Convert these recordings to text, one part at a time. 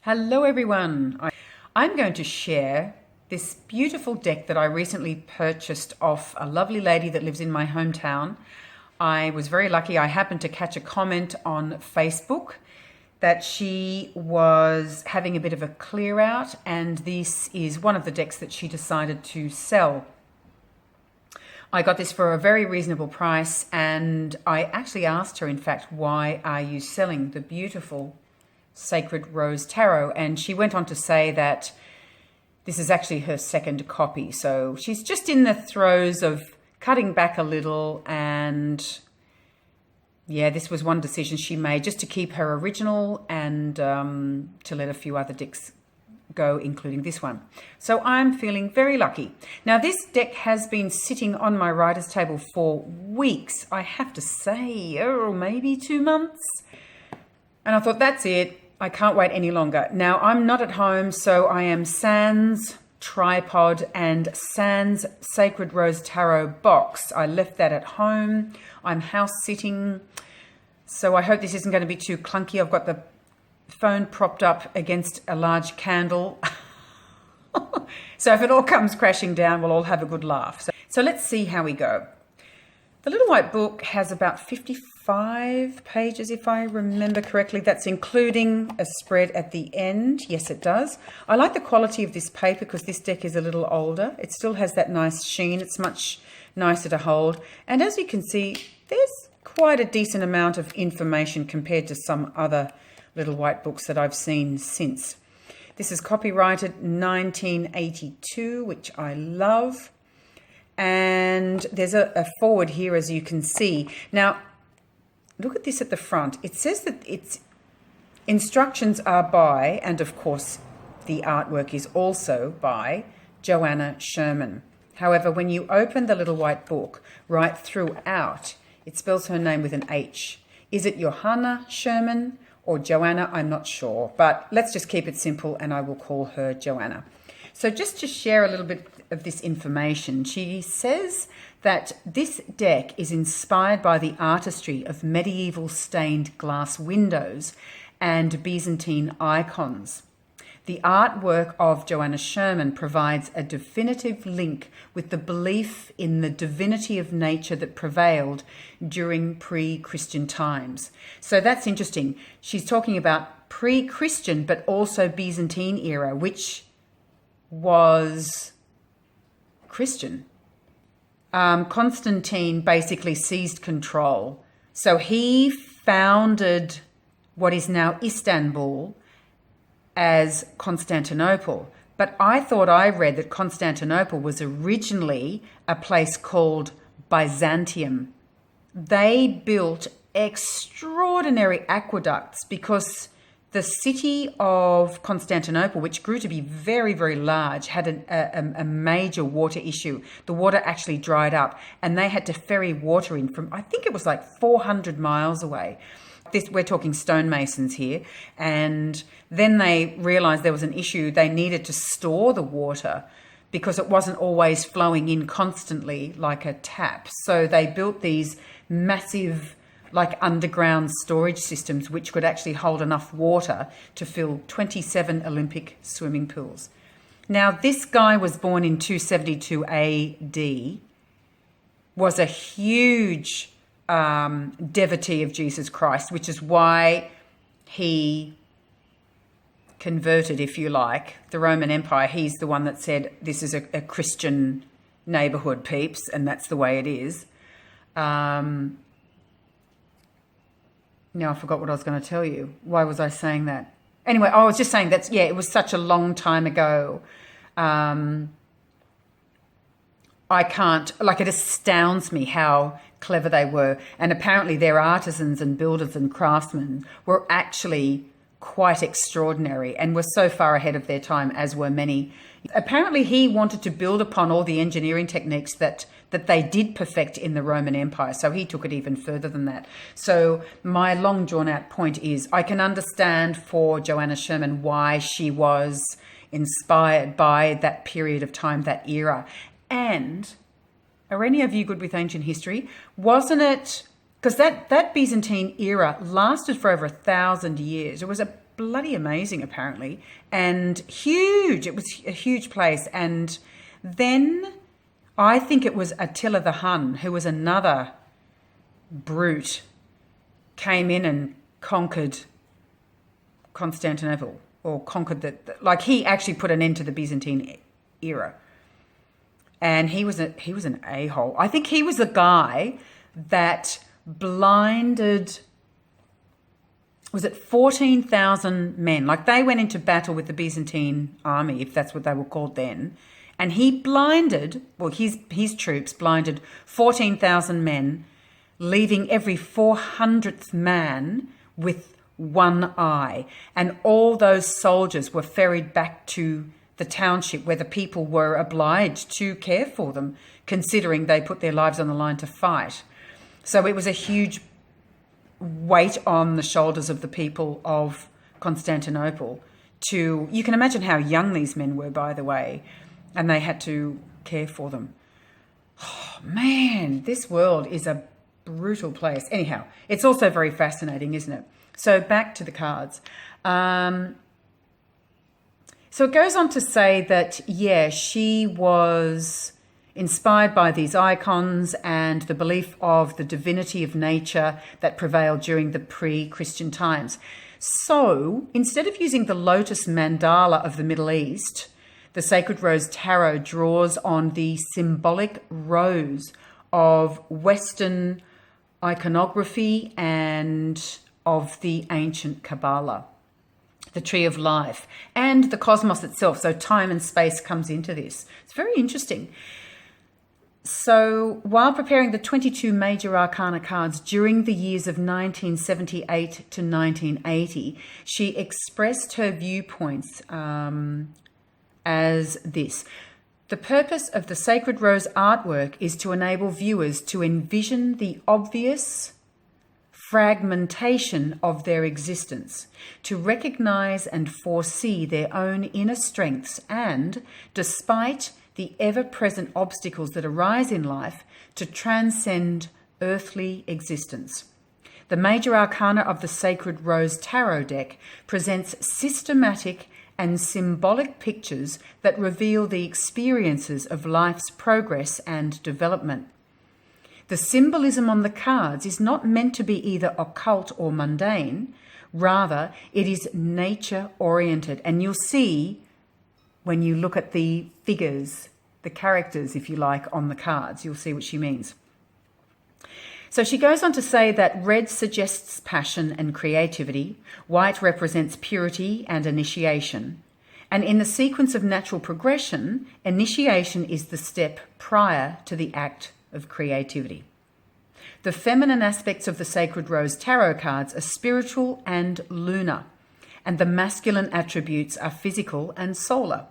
Hello everyone. I'm going to share this beautiful deck that I recently purchased off a lovely lady that lives in my hometown. I was very lucky. I happened to catch a comment on Facebook that she was having a bit of a clear out, and this is one of the decks that she decided to sell. I got this for a very reasonable price, and I actually asked her, in fact, why are you selling the beautiful Sacred Rose Tarot? And she went on to say that this is actually her second copy. So she's just in the throes of cutting back a little. And yeah, this was one decision she made, just to keep her original and to let a few other decks go, including this one. So I'm feeling very lucky. Now, this deck has been sitting on my writer's table for weeks, I have to say, or maybe 2 months. And I thought, that's it. I can't wait any longer. Now, I'm not at home, so I am sans tripod and sans Sacred Rose Tarot box. I left that at home. I'm house sitting, so I hope this isn't going to be too clunky. I've got the phone propped up against a large candle. So if it all comes crashing down, we'll all have a good laugh. So let's see how we go. The little white book has about 55 pages, if I remember correctly. That's including a spread at the end. Yes, it does. I like the quality of this paper because this deck is a little older. It still has that nice sheen. It's much nicer to hold. And as you can see, there's quite a decent amount of information compared to some other little white books that I've seen since. This is copyrighted 1982, which I love. And there's a forward here, as you can see. Now, look at this at the front. It says that its instructions are by, and of course, the artwork is also by, Joanna Sherman. However, when you open the little white book, right throughout, it spells her name with an H. Is it Johanna Sherman or Joanna? I'm not sure, but let's just keep it simple and I will call her Joanna. So just to share a little bit of this information, she says that this deck is inspired by the artistry of medieval stained glass windows and Byzantine icons. The artwork of Joanna Sherman provides a definitive link with the belief in the divinity of nature that prevailed during pre-Christian times. So that's interesting. She's talking about pre-Christian, but also Byzantine era, which was Christian. Constantine basically seized control. So he founded what is now Istanbul as Constantinople. But I thought I read that Constantinople was originally a place called Byzantium. They built extraordinary aqueducts because the city of Constantinople, which grew to be very, very large, had a major water issue. The water actually dried up and they had to ferry water in from, I think it was like 400 miles away. We're talking stonemasons here. And then they realized there was an issue. They needed to store the water because it wasn't always flowing in constantly like a tap. So they built these massive underground storage systems which could actually hold enough water to fill 27 Olympic swimming pools. Now, this guy was born in 272 AD, was a huge devotee of Jesus Christ, which is why he converted, if you like, the Roman Empire. He's the one that said, this is a Christian neighborhood, peeps, and that's the way it is. Now I forgot what I was going to tell you. Why was I saying that? Anyway, I was just saying that, yeah, it was such a long time ago. I can't, it astounds me how clever they were. And apparently their artisans and builders and craftsmen were actually quite extraordinary and were so far ahead of their time, as were many. Apparently he wanted to build upon all the engineering techniques that they did perfect in the Roman Empire. So he took it even further than that. So my long drawn out point is I can understand for Joanna Sherman why she was inspired by that period of time, that era. And are any of you good with ancient history? Wasn't it, because that Byzantine era lasted for over 1,000 years. It was a bloody amazing, apparently, and huge. It was a huge place. And then I think it was Attila the Hun, who was another brute, came in and conquered Constantinople, or conquered like he actually put an end to the Byzantine era. And he was an a-hole. I think he was the guy that blinded, was it 14,000 men? Like they went into battle with the Byzantine army, if that's what they were called then. And he blinded, well, his troops blinded 14,000 men, leaving every 400th man with one eye. And all those soldiers were ferried back to the township where the people were obliged to care for them, considering they put their lives on the line to fight. So it was a huge weight on the shoulders of the people of Constantinople you can imagine how young these men were, by the way, and they had to care for them. Oh, man, this world is a brutal place. Anyhow, it's also very fascinating, isn't it? So back to the cards. So it goes on to say that, she was inspired by these icons and the belief of the divinity of nature that prevailed during the pre-Christian times. So instead of using the lotus mandala of the Middle East, the Sacred Rose Tarot draws on the symbolic rose of Western iconography and of the ancient Kabbalah, the tree of life, and the cosmos itself. So time and space comes into this. It's very interesting. So while preparing the 22 major arcana cards during the years of 1978 to 1980, she expressed her viewpoints as this. The purpose of the Sacred Rose artwork is to enable viewers to envision the obvious fragmentation of their existence, to recognize and foresee their own inner strengths, and, despite the ever-present obstacles that arise in life, to transcend earthly existence. The major arcana of the Sacred Rose Tarot deck presents systematic and symbolic pictures that reveal the experiences of life's progress and development. The symbolism on the cards is not meant to be either occult or mundane. Rather, it is nature-oriented. And you'll see when you look at the figures, the characters, if you like, on the cards, you'll see what she means. So she goes on to say that red suggests passion and creativity, white represents purity and initiation. And in the sequence of natural progression, initiation is the step prior to the act of creativity. The feminine aspects of the Sacred Rose Tarot cards are spiritual and lunar, and the masculine attributes are physical and solar.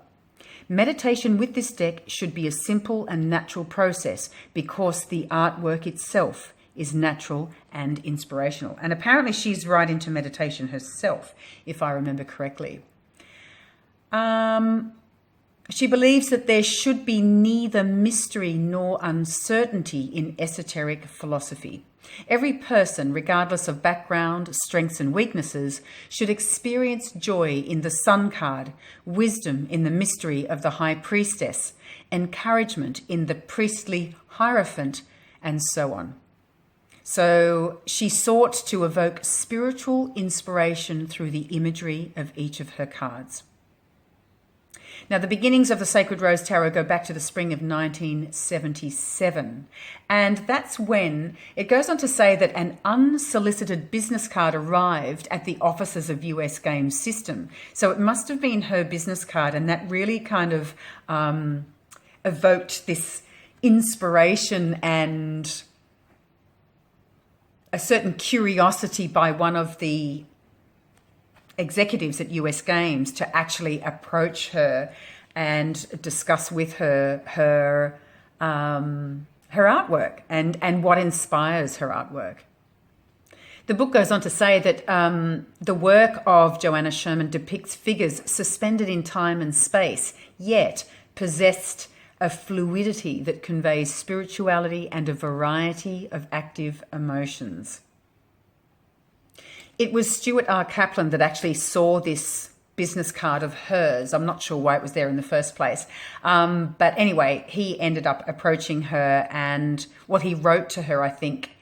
Meditation with this deck should be a simple and natural process because the artwork itself is natural and inspirational. And apparently she's right into meditation herself, if I remember correctly. She believes that there should be neither mystery nor uncertainty in esoteric philosophy. Every person, regardless of background, strengths and weaknesses, should experience joy in the Sun card, wisdom in the mystery of the High Priestess, encouragement in the priestly Hierophant, and so on. So she sought to evoke spiritual inspiration through the imagery of each of her cards. Now, the beginnings of the Sacred Rose Tarot go back to the spring of 1977. And that's when it goes on to say that an unsolicited business card arrived at the offices of US Game System. So it must have been her business card, and that really kind of evoked this inspiration and a certain curiosity by one of the executives at US Games to actually approach her and discuss with her artwork and what inspires her artwork. The book goes on to say that the work of Joanna Sherman depicts figures suspended in time and space, yet possessed a fluidity that conveys spirituality and a variety of active emotions. It was Stuart R. Kaplan that actually saw this business card of hers. I'm not sure why it was there in the first place. But anyway, he ended up approaching her and, well, he wrote to her, I think,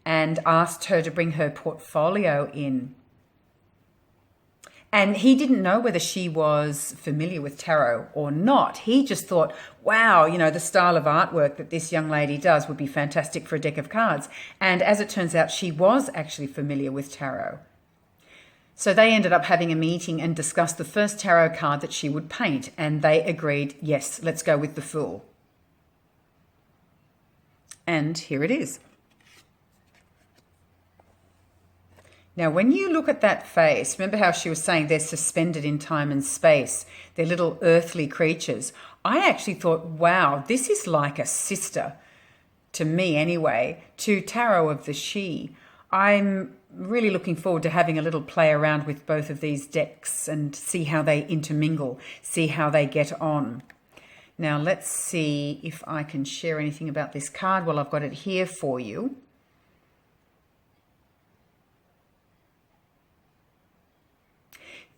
and asked her to bring her portfolio in. And he didn't know whether she was familiar with tarot or not. He just thought, wow, you know, the style of artwork that this young lady does would be fantastic for a deck of cards. And as it turns out, she was actually familiar with tarot. So they ended up having a meeting and discussed the first tarot card that she would paint. And they agreed, yes, let's go with the Fool. And here it is. Now, when you look at that face, remember how she was saying they're suspended in time and space. They're little earthly creatures. I actually thought, wow, this is like a sister, to me anyway, to Tarot of the She. I'm really looking forward to having a little play around with both of these decks and see how they intermingle, see how they get on. Now, let's see if I can share anything about this card. Well, I've got it here for you.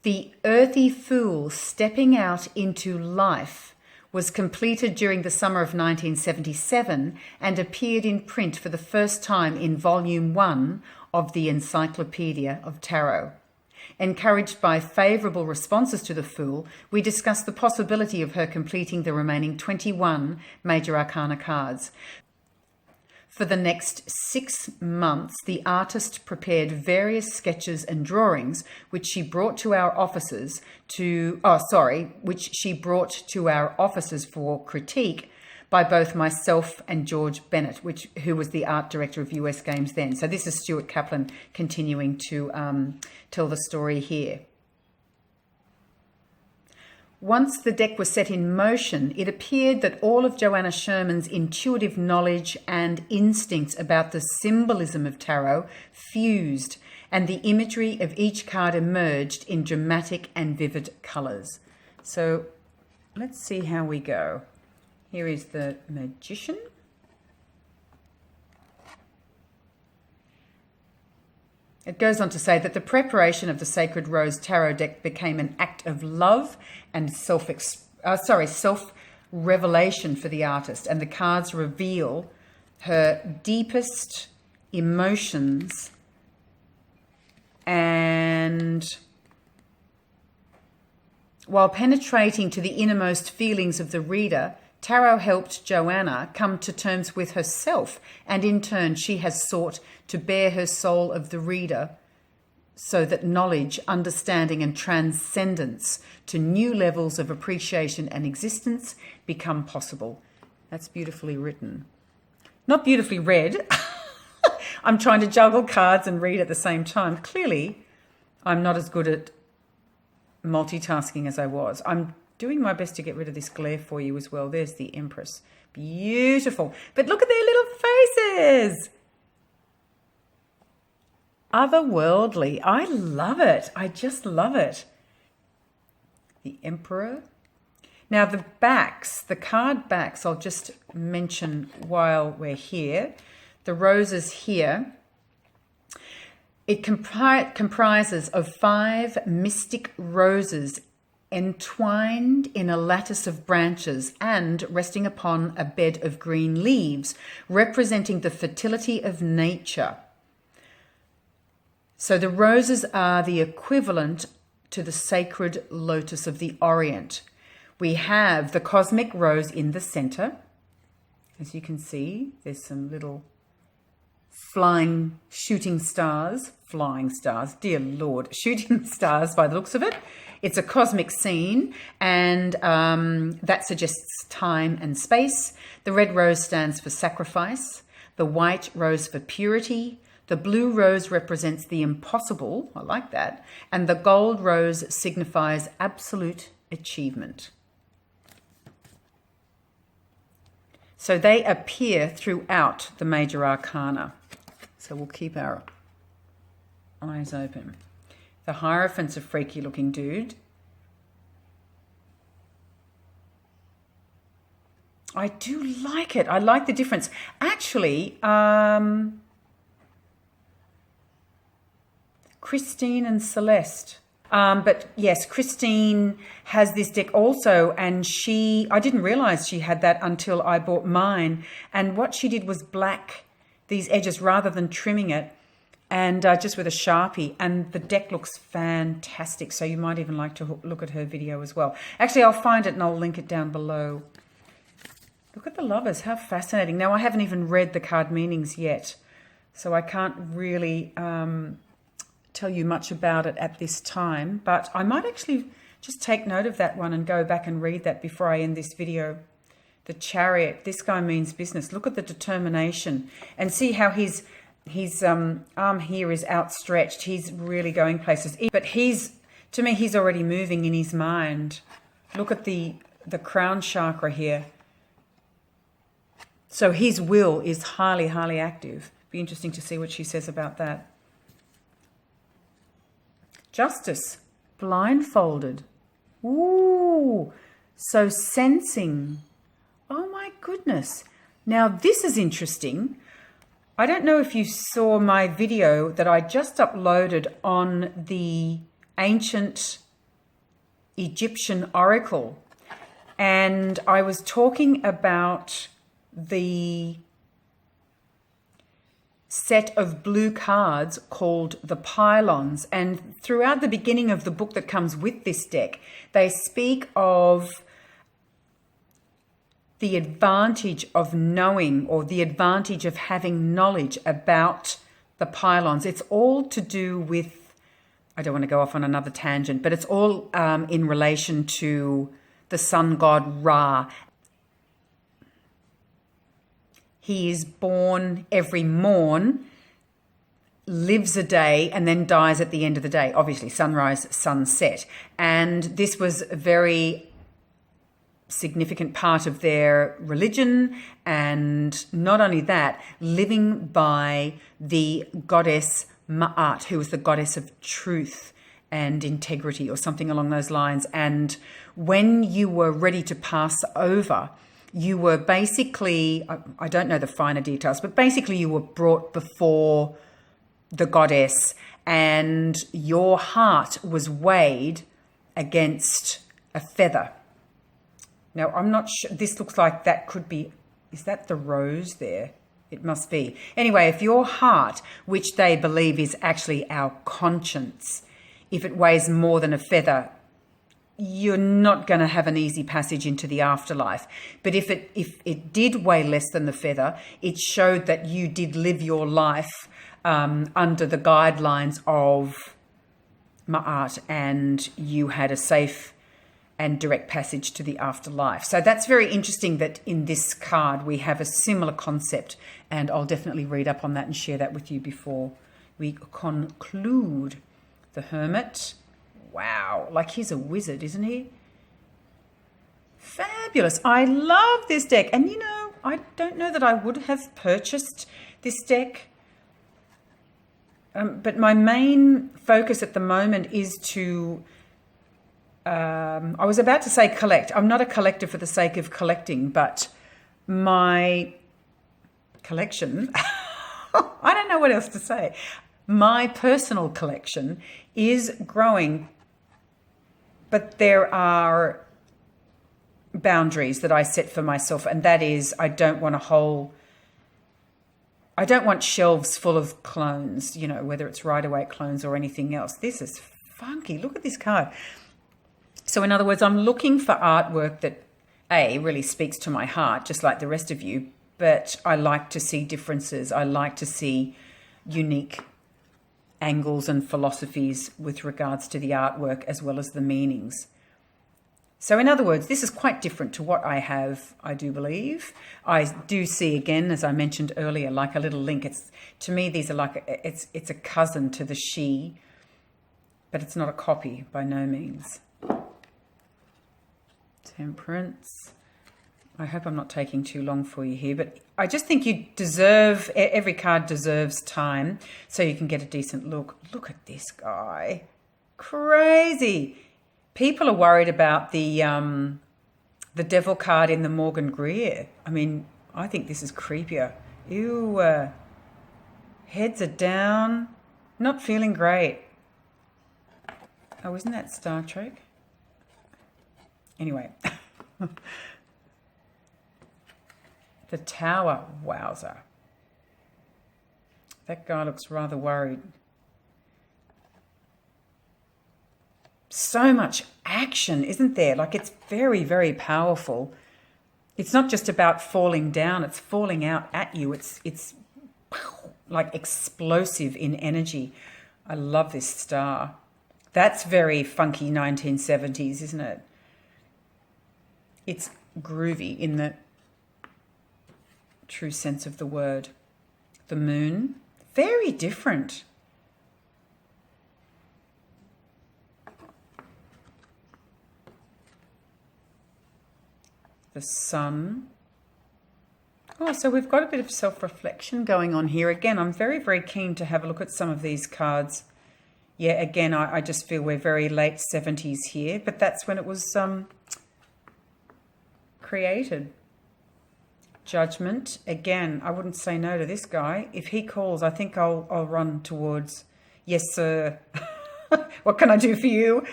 The earthy fool stepping out into life was completed during the summer of 1977 and appeared in print for the first time in Volume 1 of the Encyclopedia of Tarot. Encouraged by favourable responses to the Fool, we discussed the possibility of her completing the remaining 21 Major Arcana cards. For the next 6 months, the artist prepared various sketches and drawings, which she brought to our offices for critique by both myself and George Bennett, who was the art director of US Games then. So this is Stuart Kaplan continuing to tell the story here. Once the deck was set in motion, it appeared that all of Joanna Sherman's intuitive knowledge and instincts about the symbolism of tarot fused, and the imagery of each card emerged in dramatic and vivid colours. So let's see how we go. Here is the Magician. It goes on to say that the preparation of the Sacred Rose Tarot deck became an act of love and self-revelation for the artist, and the cards reveal her deepest emotions and while penetrating to the innermost feelings of the reader, tarot helped Joanna come to terms with herself, and in turn she has sought to bear her soul of the reader so that knowledge, understanding and transcendence to new levels of appreciation and existence become possible. That's beautifully written. Not beautifully read. I'm trying to juggle cards and read at the same time. Clearly, I'm not as good at multitasking as I was. I'm doing my best to get rid of this glare for you as well. There's the Empress. Beautiful. But look at their little faces. Otherworldly. I love it. I just love it. The Emperor. Now the backs, the card backs, I'll just mention while we're here. The roses here. It comprises of 5 mystic roses entwined in a lattice of branches and resting upon a bed of green leaves, representing the fertility of nature. So the roses are the equivalent to the sacred lotus of the Orient. We have the cosmic rose in the center. As you can see, there's some little shooting stars, dear Lord, shooting stars by the looks of it. It's a cosmic scene, and that suggests time and space. The red rose stands for sacrifice, the white rose for purity, the blue rose represents the impossible, I like that, and the gold rose signifies absolute achievement. So they appear throughout the major arcana. So we'll keep our eyes open. The Hierophant's a freaky looking dude. I do like it. I like the difference. Actually, Christine and Celeste. But yes, Christine has this deck also, and I didn't realize she had that until I bought mine. And what she did was black these edges rather than trimming it, and just with a Sharpie. And the deck looks fantastic. So you might even like to look at her video as well. Actually, I'll find it and I'll link it down below. Look at the lovers, how fascinating. Now, I haven't even read the card meanings yet, so I can't really tell you much about it at this time, but I might actually just take note of that one and go back and read that before I end this video. The Chariot, this guy means business. Look at the determination and see how his arm here is outstretched. He's really going places, but to me, he's already moving in his mind. Look at the crown chakra here. So his will is highly, highly active. Be interesting to see what she says about that. Justice, blindfolded. Ooh, so sensing. Oh my goodness. Now this is interesting. I don't know if you saw my video that I just uploaded on the ancient Egyptian oracle. And I was talking about the set of blue cards called the pylons, and throughout the beginning of the book that comes with this deck, they speak of the advantage of knowing, or the advantage of having knowledge about the pylons. It's all to do with, I don't want to go off on another tangent, but it's all in relation to the sun god Ra. He is born every morn, lives a day, and then dies at the end of the day. Obviously, sunrise, sunset. And this was a very significant part of their religion. And not only that, living by the goddess Ma'at, who was the goddess of truth and integrity, or something along those lines. And when you were ready to pass over, you were basically, I don't know the finer details, but basically you were brought before the goddess and your heart was weighed against a feather. Now, I'm not sure, this looks like that could be, is that the rose there? It must be. Anyway, if your heart, which they believe is actually our conscience, if it weighs more than a feather, you're not going to have an easy passage into the afterlife. But if it did weigh less than the feather, it showed that you did live your life under the guidelines of Ma'at, and you had a safe and direct passage to the afterlife. So that's very interesting that in this card we have a similar concept, and I'll definitely read up on that and share that with you before we conclude. The Hermit. Wow, like he's a wizard, isn't he? Fabulous. I love this deck. And you know, I don't know that I would have purchased this deck. But my main focus at the moment is to, I was about to say collect. I'm not a collector for the sake of collecting, but my collection, I don't know what else to say. My personal collection is growing, but there are boundaries that I set for myself, and that is I don't want shelves full of clones, you know, whether it's Rider-Waite clones or anything else. This is funky. Look at this card. So in other words, I'm looking for artwork that really speaks to my heart, just like the rest of you, but I like to see differences. I like to see unique angles and philosophies with regards to the artwork as well as the meanings. So in other words, this is quite different to what I have, I do believe. I do see, again, as I mentioned earlier, like a little link. It's, to me, these are like, it's a cousin to the she, but it's not a copy by no means. Temperance. I hope I'm not taking too long for you here, but I just think you deserve, every card deserves time so you can get a decent look. Look at this guy. Crazy. People are worried about the devil card in the Morgan Greer. I mean, I think this is creepier. Ew. Heads are down. Not feeling great. Oh, isn't that Star Trek? Anyway. The Tower. Wowzer. That guy looks rather worried. So much action, isn't there? Like, it's very, very powerful. It's not just about falling down, it's falling out at you. It's like explosive in energy. I love this star. That's very funky 1970s, isn't it? It's groovy in the true sense of the word. The moon, very different. The sun. Oh, so we've got a bit of self-reflection going on here. Again, I'm very, very keen to have a look at some of these cards. Yeah, again, I just feel we're very late 70s here, but that's when it was created. Judgment. Again, I wouldn't say no to this guy. If he calls, I think I'll run towards, yes, sir. What can I do for you?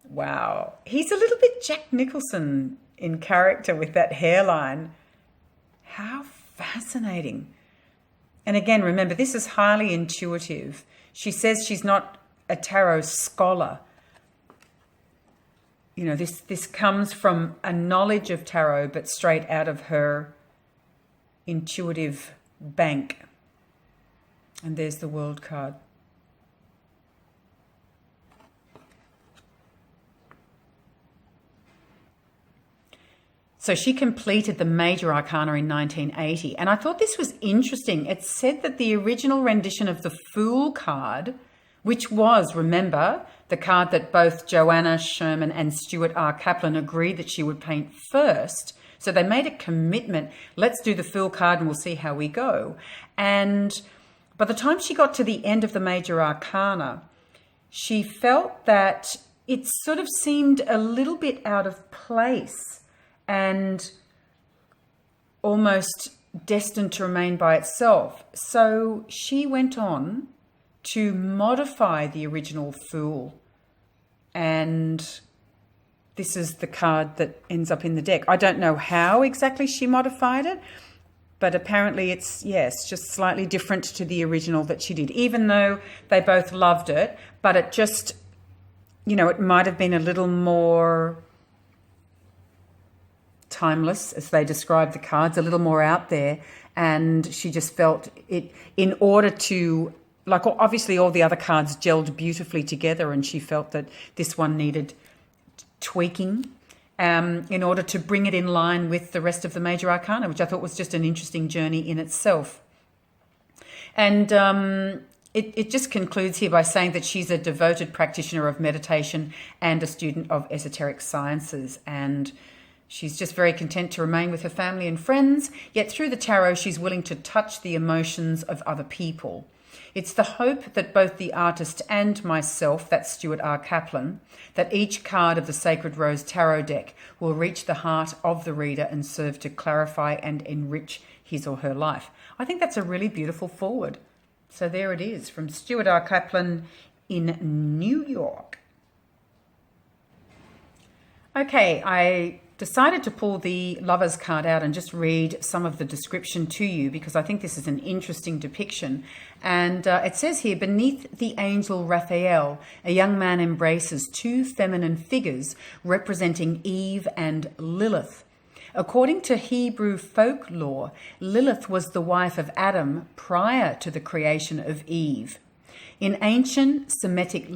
Wow. He's a little bit Jack Nicholson in character with that hairline. How fascinating. And again, remember, this is highly intuitive. She says she's not a tarot scholar. You know, this comes from a knowledge of tarot, but straight out of her intuitive bank. And there's the World card. So she completed the Major Arcana in 1980. And I thought this was interesting. It said that the original rendition of the Fool card, which was, remember, the card that both Joanna Sherman and Stuart R. Kaplan agreed that she would paint first. So they made a commitment. Let's do the Fool card and we'll see how we go. And by the time she got to the end of the Major Arcana, she felt that it sort of seemed a little bit out of place and almost destined to remain by itself. So she went on to modify the original Fool. And this is the card that ends up in the deck. I don't know how exactly she modified it, but apparently it's just slightly different to the original that she did, even though they both loved it. But it just, it might have been a little more timeless, as they describe the cards, a little more out there. And she just felt it, in order to, like, obviously all the other cards gelled beautifully together, and she felt that this one needed tweaking in order to bring it in line with the rest of the Major Arcana, which I thought was just an interesting journey in itself. And it just concludes here by saying that she's a devoted practitioner of meditation and a student of esoteric sciences. And she's just very content to remain with her family and friends, yet through the tarot, she's willing to touch the emotions of other people. It's the hope that both the artist and myself, that's Stuart R. Kaplan, that each card of the Sacred Rose Tarot deck will reach the heart of the reader and serve to clarify and enrich his or her life. I think that's a really beautiful forward. So there it is from Stuart R. Kaplan in New York. Okay, I decided to pull the Lovers card out and just read some of the description to you, because I think this is an interesting depiction. And it says here, beneath the angel Raphael, a young man embraces two feminine figures representing Eve and Lilith. According to Hebrew folklore, Lilith was the wife of Adam prior to the creation of Eve. In ancient Semitic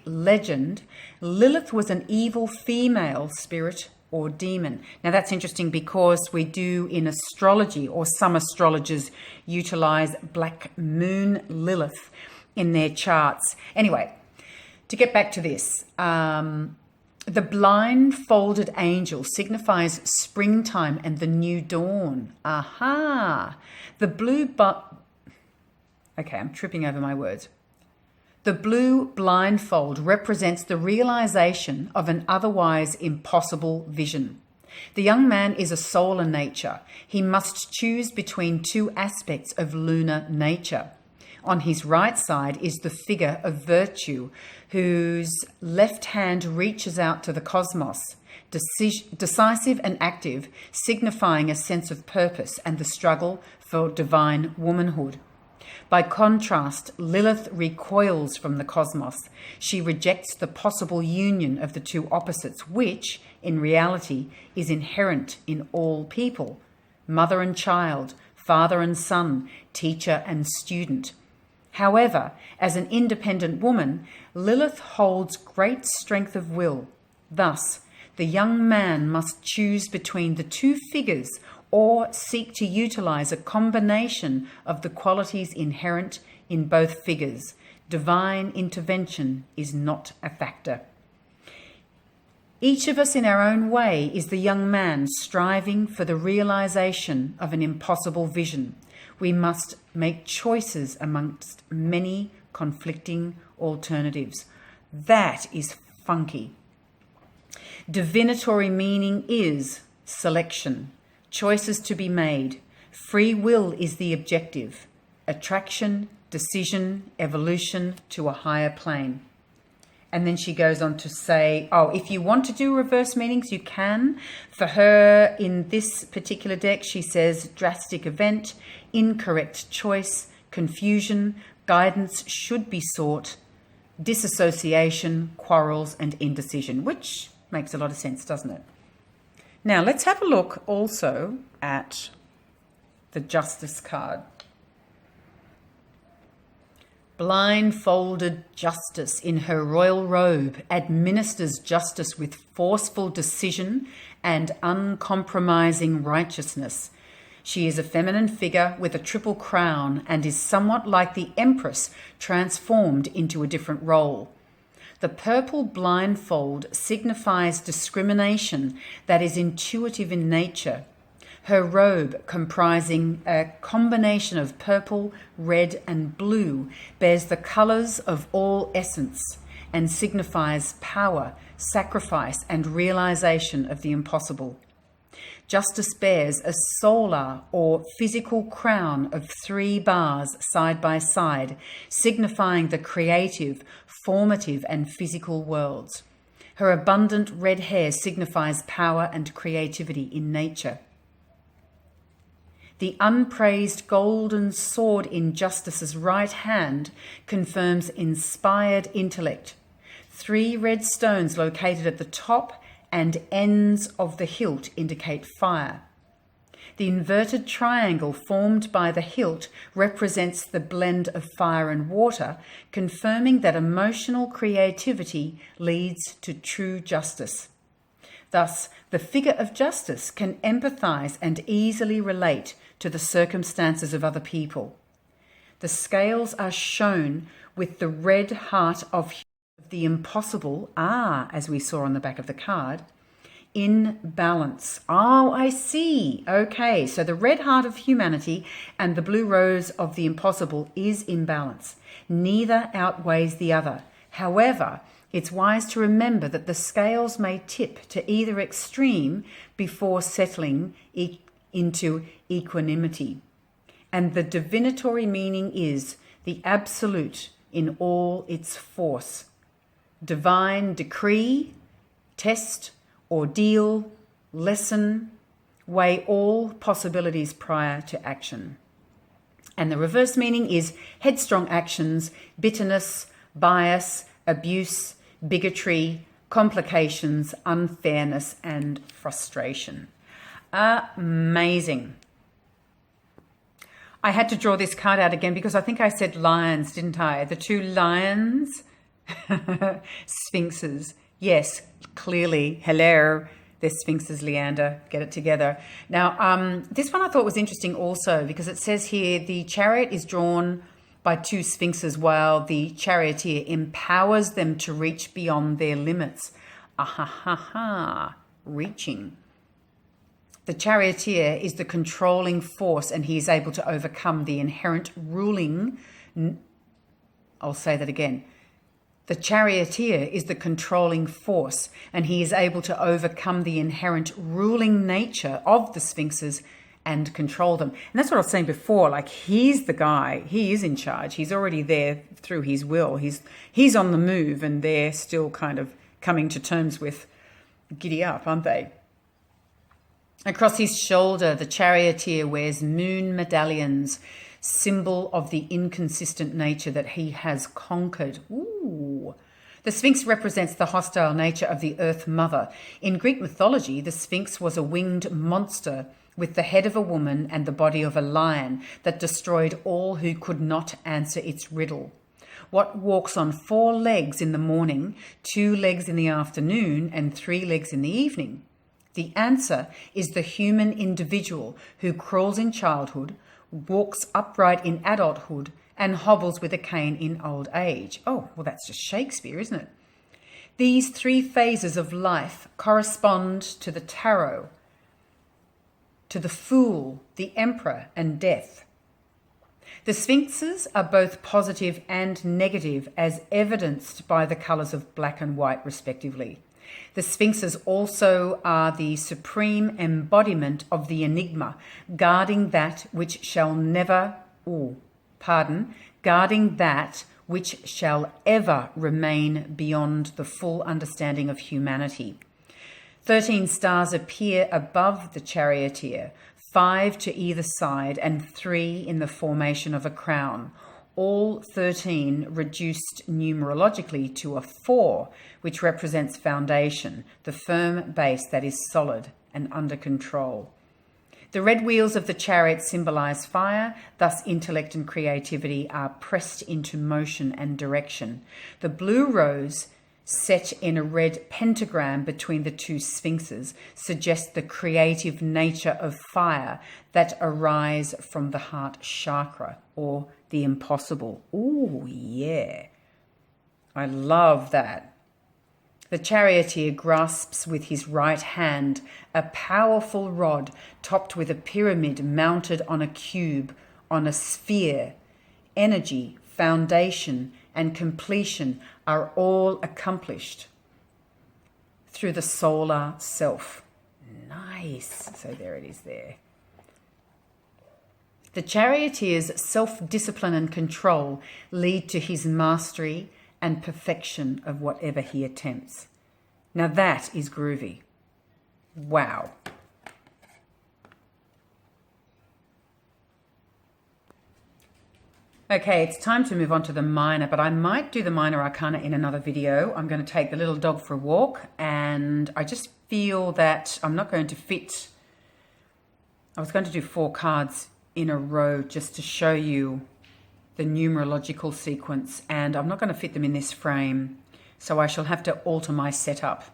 legend, Lilith was an evil female spirit or demon. Now that's interesting, because we do in astrology, or some astrologers utilize Black Moon Lilith in their charts. Anyway, to get back to this, the blindfolded angel signifies springtime and the new dawn. Aha! The blue okay, I'm tripping over my words. The blue blindfold represents the realization of an otherwise impossible vision. The young man is a solar nature. He must choose between two aspects of lunar nature. On his right side is the figure of virtue, whose left hand reaches out to the cosmos, decisive and active, signifying a sense of purpose and the struggle for divine womanhood. By contrast, Lilith recoils from the cosmos. She rejects the possible union of the two opposites, which, in reality, is inherent in all people: mother and child, father and son, teacher and student. However, as an independent woman, Lilith holds great strength of will. Thus, the young man must choose between the two figures or seek to utilize a combination of the qualities inherent in both figures. Divine intervention is not a factor. Each of us in our own way is the young man striving for the realization of an impossible vision. We must make choices amongst many conflicting alternatives. That is funky. Divinatory meaning is selection, choices to be made. Free will is the objective. Attraction, decision, evolution to a higher plane. And then she goes on to say, if you want to do reverse meanings, you can. For her, in this particular deck, she says drastic event, incorrect choice, confusion, guidance should be sought, disassociation, quarrels, and indecision, which makes a lot of sense, doesn't it? Now, let's have a look also at the Justice card. Blindfolded Justice in her royal robe administers justice with forceful decision and uncompromising righteousness. She is a feminine figure with a triple crown and is somewhat like the Empress transformed into a different role. The purple blindfold signifies discrimination that is intuitive in nature. Her robe, comprising a combination of purple, red, and blue, bears the colours of all essence and signifies power, sacrifice, and realization of the impossible. Justice bears a solar or physical crown of 3 bars side by side, signifying the creative, formative, and physical worlds. Her abundant red hair signifies power and creativity in nature. The unpraised golden sword in Justice's right hand confirms inspired intellect. 3 red stones located at the top and ends of the hilt indicate fire. The inverted triangle formed by the hilt represents the blend of fire and water, confirming that emotional creativity leads to true justice. Thus, the figure of justice can empathize and easily relate to the circumstances of other people. The scales are shown with the red heart of the impossible, as we saw on the back of the card, in balance. I see. Okay, so the red heart of humanity and the blue rose of the impossible is in balance. Neither outweighs the other. However, it's wise to remember that the scales may tip to either extreme before settling into equanimity. And the divinatory meaning is the absolute in all its force. Divine decree, test, ordeal, lesson, weigh all possibilities prior to action. And the reverse meaning is headstrong actions, bitterness, bias, abuse, bigotry, complications, unfairness, and frustration. Amazing. I had to draw this card out again because I think I said lions, didn't I? The 2 lions, sphinxes. Yes, clearly. Hello. They're sphinxes, Leander. Get it together. Now, this one I thought was interesting also because it says here the chariot is drawn by 2 sphinxes while the charioteer empowers them to reach beyond their limits. Reaching. The charioteer is the controlling force and he is able to overcome the inherent ruling. I'll say that again. The charioteer is the controlling force and he is able to overcome the inherent ruling nature of the sphinxes and control them. And that's what I was saying before, like he's the guy, he is in charge. He's already there through his will. He's on the move, and they're still kind of coming to terms with giddy up, aren't they? Across his shoulder, the charioteer wears moon medallions, symbol of the inconsistent nature that he has conquered. Ooh. The Sphinx represents the hostile nature of the Earth Mother. In Greek mythology, the Sphinx was a winged monster with the head of a woman and the body of a lion that destroyed all who could not answer its riddle. What walks on 4 legs in the morning, 2 legs in the afternoon, and 3 legs in the evening? The answer is the human individual who crawls in childhood, walks upright in adulthood, and hobbles with a cane in old age. Oh, well, that's just Shakespeare, isn't it? These 3 phases of life correspond to the tarot, to the Fool, the Emperor, and Death. The Sphinxes are both positive and negative, as evidenced by the colours of black and white, respectively. The Sphinxes also are the supreme embodiment of the enigma, guarding that which shall never, guarding that which shall ever remain beyond the full understanding of humanity. 13 stars appear above the charioteer, 5 to either side and 3 in the formation of a crown, all 13 reduced numerologically to a 4, which represents foundation, the firm base that is solid and under control. The red wheels of the chariot symbolize fire, thus intellect and creativity are pressed into motion and direction. The blue rose, set in a red pentagram between the 2 sphinxes, suggests the creative nature of fire that arise from the heart chakra, or the impossible. Ooh, yeah. I love that. The charioteer grasps with his right hand a powerful rod topped with a pyramid mounted on a cube, on a sphere. Energy, foundation, and completion are all accomplished through the solar self. Nice. So there it is there. The charioteer's self-discipline and control lead to his mastery and perfection of whatever he attempts. Now that is groovy. Wow. Okay, it's time to move on to the minor, but I might do the minor arcana in another video. I'm going to take the little dog for a walk, and I just feel that I'm not going to fit. I was going to do 4 cards in a row just to show you the numerological sequence, and I'm not going to fit them in this frame, so I shall have to alter my setup.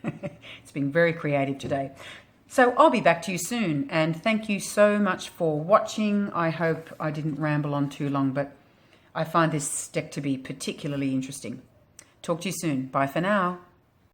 It's been very creative today. So I'll be back to you soon, and thank you so much for watching. I hope I didn't ramble on too long, but I find this deck to be particularly interesting. Talk to you soon. Bye for now.